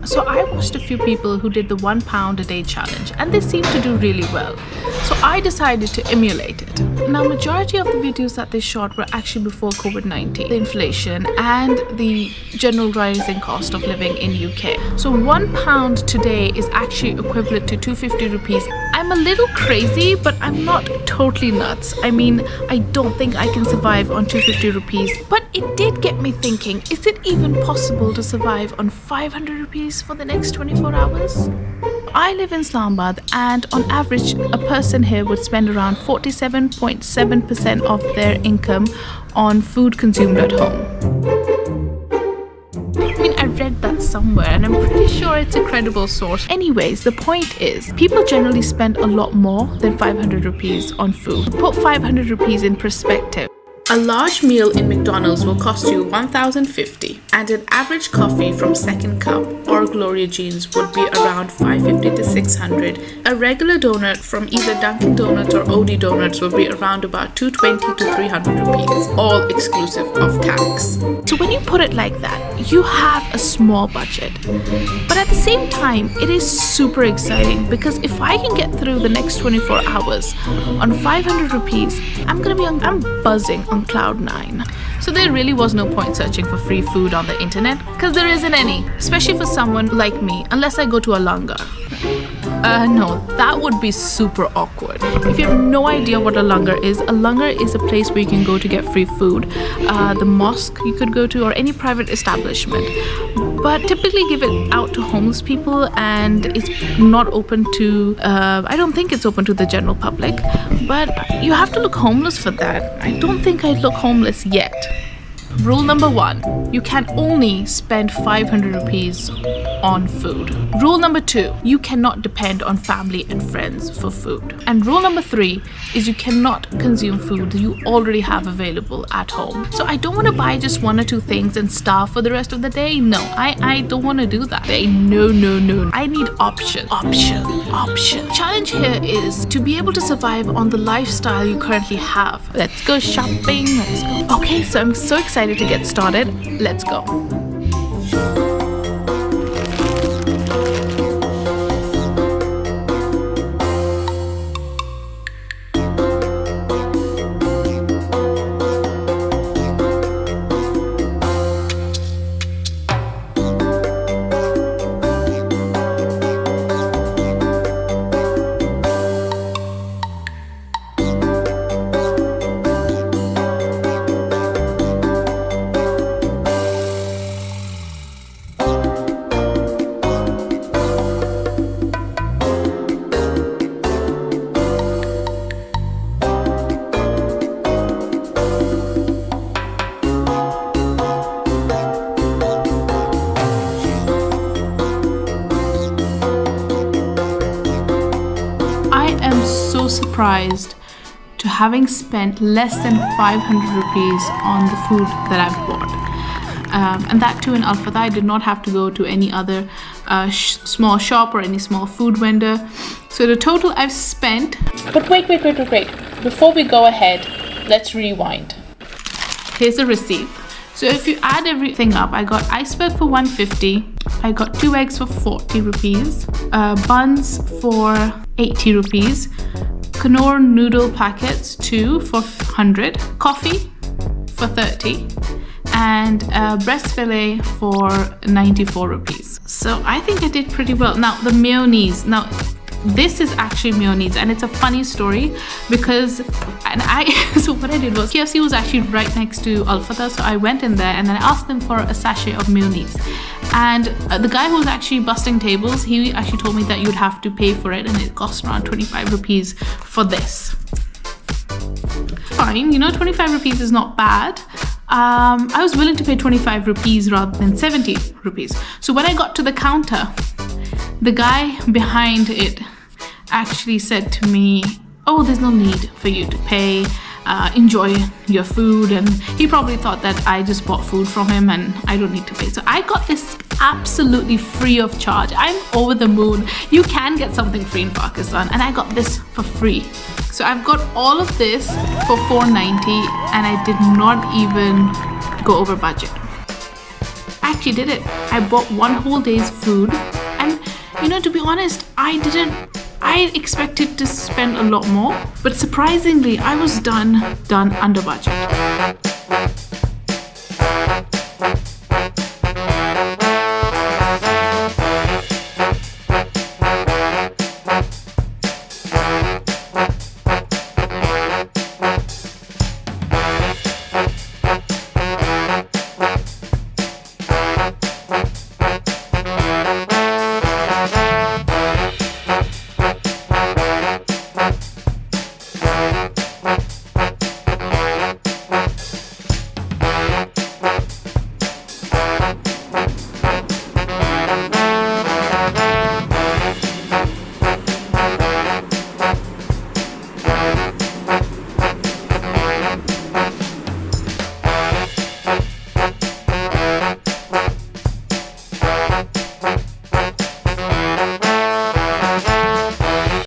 So I watched a few people who did the £1 a day challenge and they seemed to do really well. So I decided to emulate it. Now, majority of the videos that they shot were actually before COVID-19, the inflation and the general rising cost of living in UK. So £1 today is actually equivalent to 250 rupees. I'm a little crazy, but I'm not totally nuts. I mean, I don't think I can survive on 250 rupees, but it did get me thinking, is it even possible to survive on 500 rupees for the next 24 hours? I live in Islamabad, and on average, a person here would spend around 47.7% of their income on food consumed at home. I mean, I read that somewhere and I'm pretty sure it's a credible source. Anyways, the point is, people generally spend a lot more than 500 rupees on food. Put 500 rupees in perspective. A large meal in McDonald's will cost you 1,050, and an average coffee from Second Cup or Gloria Jeans would be around 550 to 600. A regular donut from either Dunkin' Donuts or OD Donuts would be around about 220 to 300 rupees, all exclusive of tax. So when you put it like that, you have a small budget. But at the same time, it is super exciting because if I can get through the next 24 hours on 500 rupees, I'm buzzing on cloud 9. So there really was no point searching for free food on the internet because there isn't any, especially for someone like me, unless I go to a langar. No, that would be super awkward. If you have no idea what a langar is a place where you can go to get free food. The mosque you could go to or any private establishment. But typically give it out to homeless people, and it's not open to, I don't think it's open to the general public, but you have to look homeless for that. I don't think I'd look homeless yet. Rule number 1, you can only spend 500 rupees on food. Rule number 2, you cannot depend on family and friends for food. And rule number 3 is you cannot consume food that you already have available at home. So I don't want to buy just 1 or 2 things and starve for the rest of the day. No, I don't want to do that. No. I need option. Challenge here is to be able to survive on the lifestyle you currently have. Let's go shopping. Let's go. Okay, so I'm so excited to get started. Let's go. Surprised to having spent less than 500 rupees on the food that I've bought, and that too in Al-Fatah. I did not have to go to any other small shop or any small food vendor. So the total I've spent, but wait, before we go ahead, let's rewind. Here's the receipt. So if you add everything up, I got iceberg for 150, I got 2 eggs for 40 rupees, buns for 80 rupees, Knorr noodle packets 2 for 100, coffee for 30, and breast fillet for 94 rupees. So I think I did pretty well. Now the mayonnaise. Now this is actually mayonnaise, and it's a funny story because so what I did was, KFC was actually right next to Al-Fatah, so I went in there and then I asked them for a sachet of mayonnaise. And the guy who was actually busting tables, he actually told me that you'd have to pay for it, and it cost around 25 rupees for this. Fine, 25 rupees is not bad. I was willing to pay 25 rupees rather than 70 rupees. So when I got to the counter, the guy behind it actually said to me, "Oh, there's no need for you to pay. Enjoy your food." And he probably thought that I just bought food from him and I don't need to pay. So I got this absolutely free of charge. I'm over the moon. You can get something free in Pakistan, and I got this for free. So I've got all of this for 490, and I did not even go over budget. actually did it. I bought one whole day's food, and to be honest, I expected to spend a lot more, but surprisingly, I was done under budget.